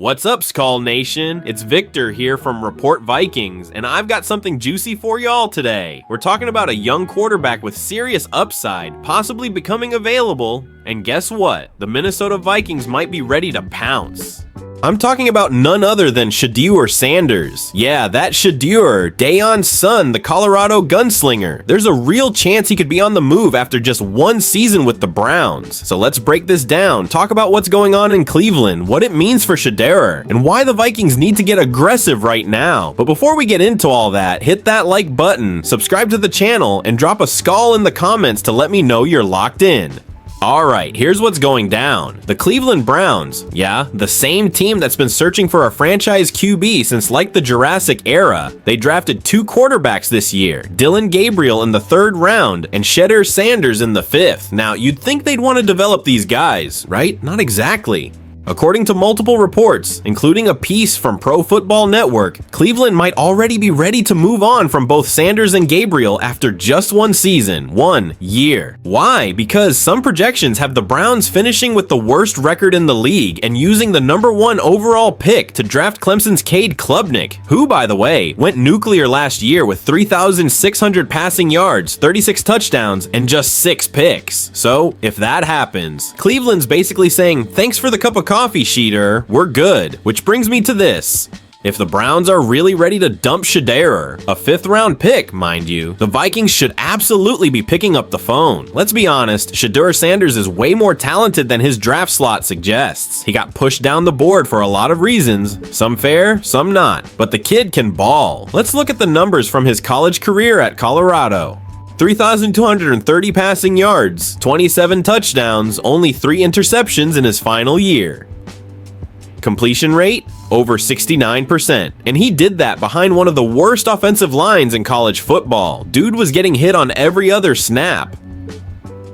What's up, Skull Nation? It's Victor here from Report Vikings, and I've got something juicy for y'all today. We're talking about a young quarterback with serious upside, possibly becoming available, and guess what? The Minnesota Vikings might be ready to pounce. I'm talking about none other than Shedeur Sanders. Yeah, that Shedeur, Daion's son, the Colorado gunslinger. There's a real chance he could be on the move after just one season with the Browns. So let's break this down, talk about what's going on in Cleveland, what it means for Shedeur, and why the Vikings need to get aggressive right now. But before we get into all that, hit that like button, subscribe to the channel, and drop a skull in the comments to let me know you're locked in. Alright, here's what's going down. The Cleveland Browns, yeah, the same team that's been searching for a franchise QB since like the Jurassic era. They drafted two quarterbacks this year, Dillon Gabriel in the 3rd round and Shedeur Sanders in the 5th. Now, you'd think they'd want to develop these guys, right? Not exactly. According to multiple reports, including a piece from Pro Football Network, Cleveland might already be ready to move on from both Sanders and Gabriel after just one season, 1 year. Why? Because some projections have the Browns finishing with the worst record in the league and using the #1 overall pick to draft Clemson's Cade Klubnik, who, by the way, went nuclear last year with 3,600 passing yards, 36 touchdowns, and just 6 picks. So, if that happens, Cleveland's basically saying, thanks for the cup of coffee, Shedeur, we're good. Which brings me to this. If the Browns are really ready to dump Shedeur, a 5th round pick, mind you, the Vikings should absolutely be picking up the phone. Let's be honest, Shedeur Sanders is way more talented than his draft slot suggests. He got pushed down the board for a lot of reasons, some fair, some not, but the kid can ball. Let's look at the numbers from his college career at Colorado. 3,230 passing yards, 27 touchdowns, only 3 interceptions in his final year. Completion rate, over 69%. And he did that behind one of the worst offensive lines in college football. Dude was getting hit on every other snap.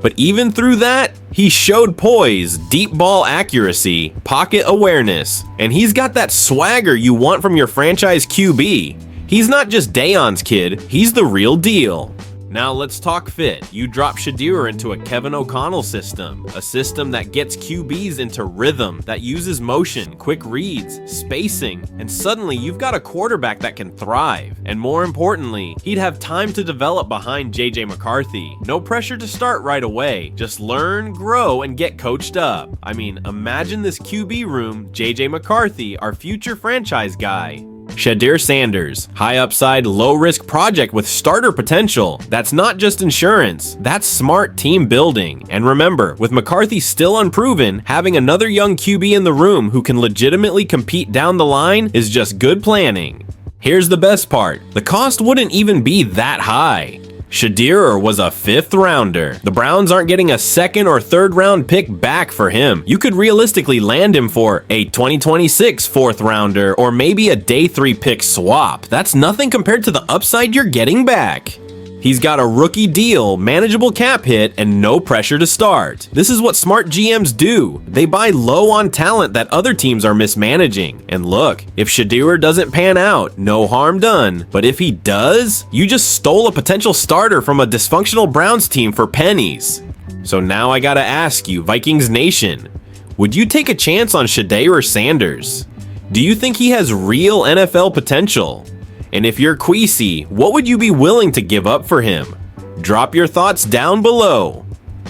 But even through that, he showed poise, deep ball accuracy, pocket awareness, and he's got that swagger you want from your franchise QB. He's not just Daion's kid, he's the real deal. Now let's talk fit. You drop Shedeur into a Kevin O'Connell system, a system that gets QBs into rhythm, that uses motion, quick reads, spacing, and suddenly you've got a quarterback that can thrive. And more importantly, he'd have time to develop behind JJ McCarthy. No pressure to start right away, just learn, grow, and get coached up. I mean, imagine this QB room, JJ McCarthy, our future franchise guy. Shedeur Sanders, high upside, low risk project with starter potential. That's not just insurance, that's smart team building. And remember, with McCarthy still unproven, having another young QB in the room who can legitimately compete down the line is just good planning. Here's the best part, the cost wouldn't even be that high. Shedeur was a 5th rounder. The Browns aren't getting a 2nd or 3rd round pick back for him. You could realistically land him for a 2026 4th rounder or maybe a day 3 pick swap. That's nothing compared to the upside you're getting back. He's got a rookie deal, manageable cap hit, and no pressure to start. This is what smart GMs do. They buy low on talent that other teams are mismanaging. And look, if Shedeur doesn't pan out, no harm done. But if he does, you just stole a potential starter from a dysfunctional Browns team for pennies. So now I gotta ask you, Vikings Nation, would you take a chance on Shedeur Sanders? Do you think he has real NFL potential? And if you're queasy, what would you be willing to give up for him? Drop your thoughts down below.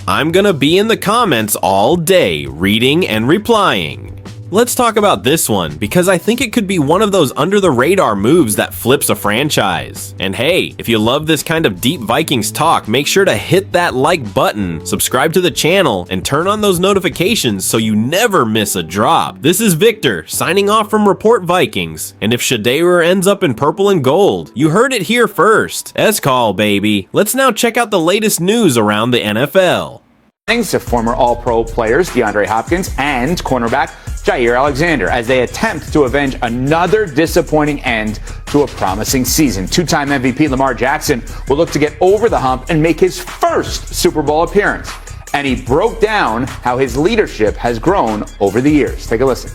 I'm gonna be in the comments all day, reading and replying. Let's talk about this one, because I think it could be one of those under-the-radar moves that flips a franchise. And hey, if you love this kind of deep Vikings talk, make sure to hit that like button, subscribe to the channel, and turn on those notifications so you never miss a drop. This is Victor, signing off from Report Vikings. And if Shedeur ends up in purple and gold, you heard it here first. S-call, baby. Let's now check out the latest news around the NFL. Thanks to former All-Pro players DeAndre Hopkins and cornerback Jair Alexander as they attempt to avenge another disappointing end to a promising season. Two-time MVP Lamar Jackson will look to get over the hump and make his first Super Bowl appearance. And he broke down how his leadership has grown over the years. Take a listen.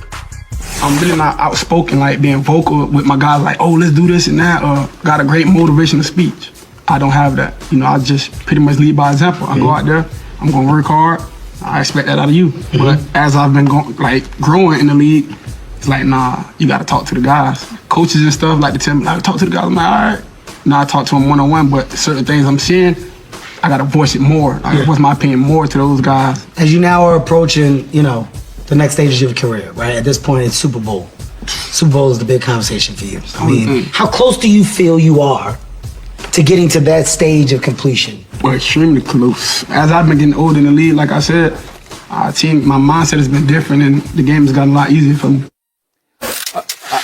I'm really not outspoken, like being vocal with my guys, like, oh, let's do this and that, or got a great motivational speech. I don't have that. I just pretty much lead by example. I go out there, I'm gonna work hard. I expect that out of you. But as I've been growing in the league, It's like, nah, you got to talk to the guys. Coaches and stuff like to tell me, like, talk to the guys. I'm like, all right. Now I talk to them one-on-one, but certain things I'm seeing, I got to voice it more. I voice my opinion more to those guys. As you now are approaching, the next stages of your career, right? At this point, it's Super Bowl. Super Bowl is the big conversation for you. I mean, how close do you feel you are to getting to that stage of completion? We're extremely close. As I've been getting older in the league, like I said, my mindset has been different, and the game has gotten a lot easier for me.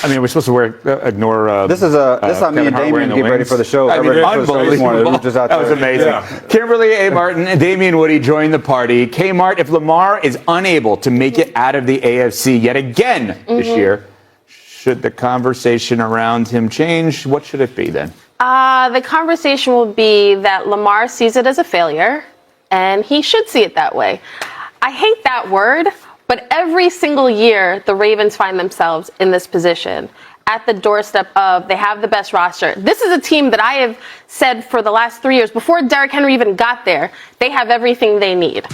I mean, we're supposed to ignore. This is how me and Damien get ready for the show. Unbelievable. That was amazing. Yeah. Kimberly A. Martin and Damian Woody joined the party. Kmart, if Lamar is unable to make it out of the AFC yet again this year, should the conversation around him change? What should it be then? The conversation will be that Lamar sees it as a failure, and he should see it that way. I hate that word. But every single year, the Ravens find themselves in this position at the doorstep of they have the best roster. This is a team that I have said for the last 3 years, before Derrick Henry even got there, they have everything they need.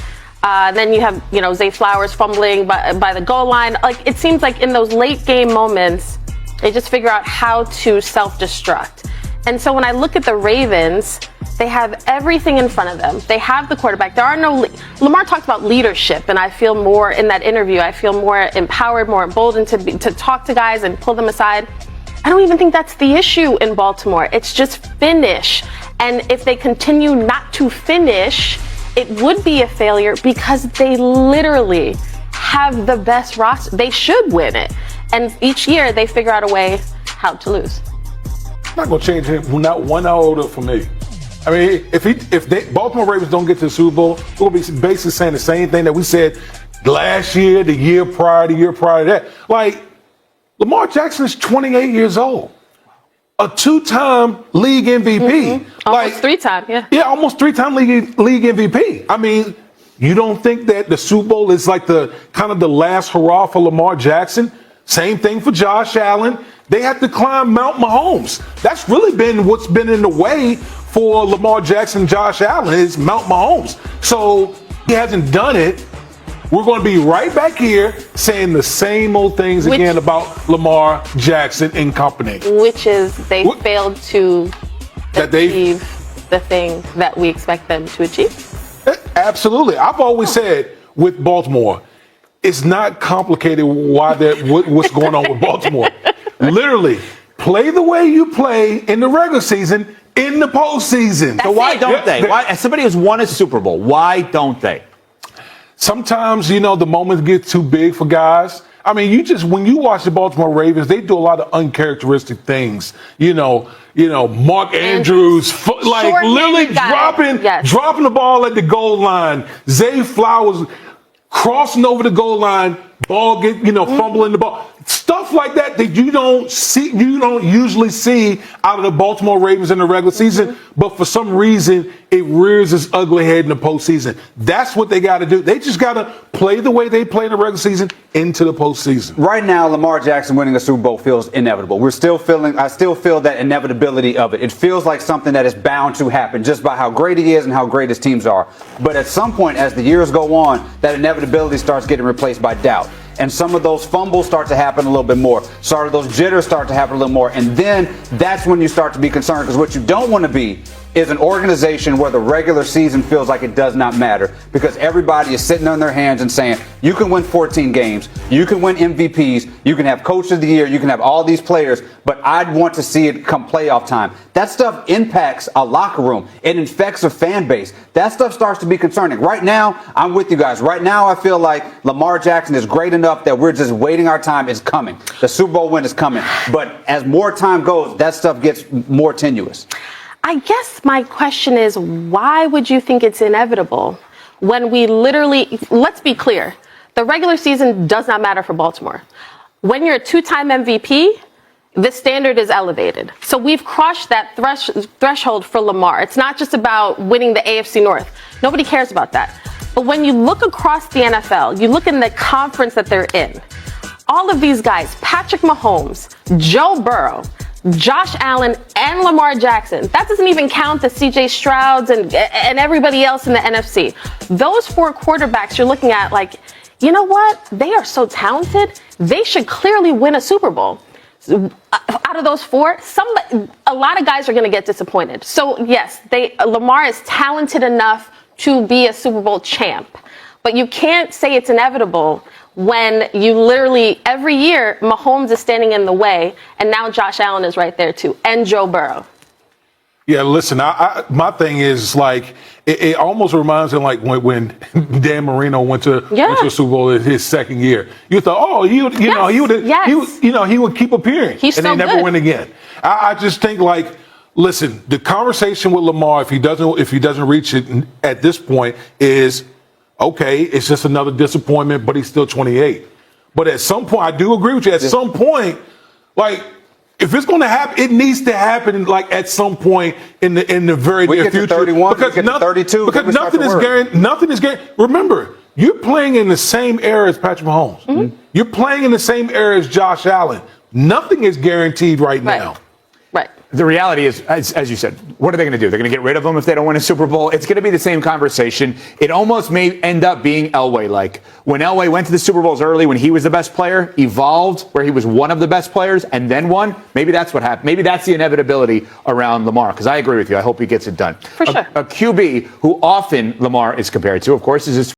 Then you have, Zay Flowers fumbling by the goal line. Like, it seems like in those late game moments, they just figure out how to self-destruct. And so when I look at the Ravens, they have everything in front of them. They have the quarterback. Lamar talked about leadership, and I feel more in that interview. I feel more empowered, more emboldened to talk to guys and pull them aside. I don't even think that's the issue in Baltimore. It's just finish. And if they continue not to finish, it would be a failure because they literally have the best roster. They should win it. And each year they figure out a way how to lose. Not going to change him, not 1 iota for me. I mean, if Baltimore Ravens don't get to the Super Bowl, we'll be basically saying the same thing that we said last year, the year prior to that. Like, Lamar Jackson is 28 years old, a 2-time league MVP. Almost 3-time, yeah. Yeah, almost 3-time league MVP. I mean, you don't think that the Super Bowl is like the kind of the last hurrah for Lamar Jackson? Same thing for Josh Allen. They have to climb Mount Mahomes. That's really been what's been in the way for Lamar Jackson and Josh Allen is Mount Mahomes. So he hasn't done it. We're going to be right back here saying the same old things again about Lamar Jackson and company. Which is they failed to achieve the thing that we expect them to achieve. Absolutely. I've always said with Baltimore, it's not complicated what's going on with Baltimore. Literally, play the way you play in the regular season in the postseason. So why don't they? Why, as somebody who's won a Super Bowl, why don't they? Sometimes, the moments get too big for guys. I mean, when you watch the Baltimore Ravens, they do a lot of uncharacteristic things. Mark Andrews, like literally dropping the ball at the goal line. Zay Flowers crossing over the goal line, ball fumbling the ball. Stuff like that you don't usually see out of the Baltimore Ravens in the regular season, but for some reason it rears its ugly head in the postseason. That's what they got to do. They just got to play the way they play in the regular season into the postseason. Right now, Lamar Jackson winning a Super Bowl feels inevitable. I still feel that inevitability of it. It feels like something that is bound to happen just by how great he is and how great his teams are. But at some point, as the years go on, that inevitability starts getting replaced by doubt. And some of those fumbles start to happen a little bit more. Those jitters start to happen a little more. And then that's when you start to be concerned, because what you don't want to be is an organization where the regular season feels like it does not matter, because everybody is sitting on their hands and saying, you can win 14 games, you can win MVPs, you can have Coach of the Year, you can have all these players, but I'd want to see it come playoff time. That stuff impacts a locker room. It infects a fan base. That stuff starts to be concerning. Right now, I'm with you guys. Right now, I feel like Lamar Jackson is great enough that we're just waiting our time. It's coming. The Super Bowl win is coming. But as more time goes, that stuff gets more tenuous. I guess my question is, why would you think it's inevitable when we literally, let's be clear, the regular season does not matter for Baltimore. When you're a 2-time MVP, the standard is elevated. So we've crossed that threshold for Lamar. It's not just about winning the AFC North. Nobody cares about that. But when you look across the NFL, you look in the conference that they're in, all of these guys, Patrick Mahomes, Joe Burrow, Josh Allen, and Lamar Jackson. That doesn't even count the CJ Strouds and everybody else in the NFC. Those 4 quarterbacks you're looking at, like, you know what? They are so talented. They should clearly win a Super Bowl. Out of those 4, a lot of guys are going to get disappointed. So yes, Lamar is talented enough to be a Super Bowl champ, but you can't say it's inevitable when you literally every year Mahomes is standing in the way, and now Josh Allen is right there too, and Joe Burrow. Yeah, listen, my thing is like, it almost reminds me like when Dan Marino went to a Super Bowl in his second year. You thought, oh, he would keep appearing, He's and so they never good. win again. I just think like, listen, the conversation with Lamar, if he doesn't reach it at this point, is okay. It's just another disappointment, but he's still 28. But at some point, I do agree with you. At some point, like, if it's going to happen, it needs to happen like at some point in the very near future. 31, because 32, because nothing is guaranteed. Nothing is guaranteed. Remember, you're playing in the same era as Patrick Mahomes. Mm-hmm. You're playing in the same era as Josh Allen. Nothing is guaranteed right now. Right. The reality is, as you said, what are they going to do? They're going to get rid of him if they don't win a Super Bowl? It's going to be the same conversation. It almost may end up being Elway-like. When Elway went to the Super Bowls early, when he was the best player, evolved, where he was one of the best players, and then won, maybe that's what happened. Maybe that's the inevitability around Lamar, because I agree with you. I hope he gets it done. For sure. A QB who often Lamar is compared to, of course, is his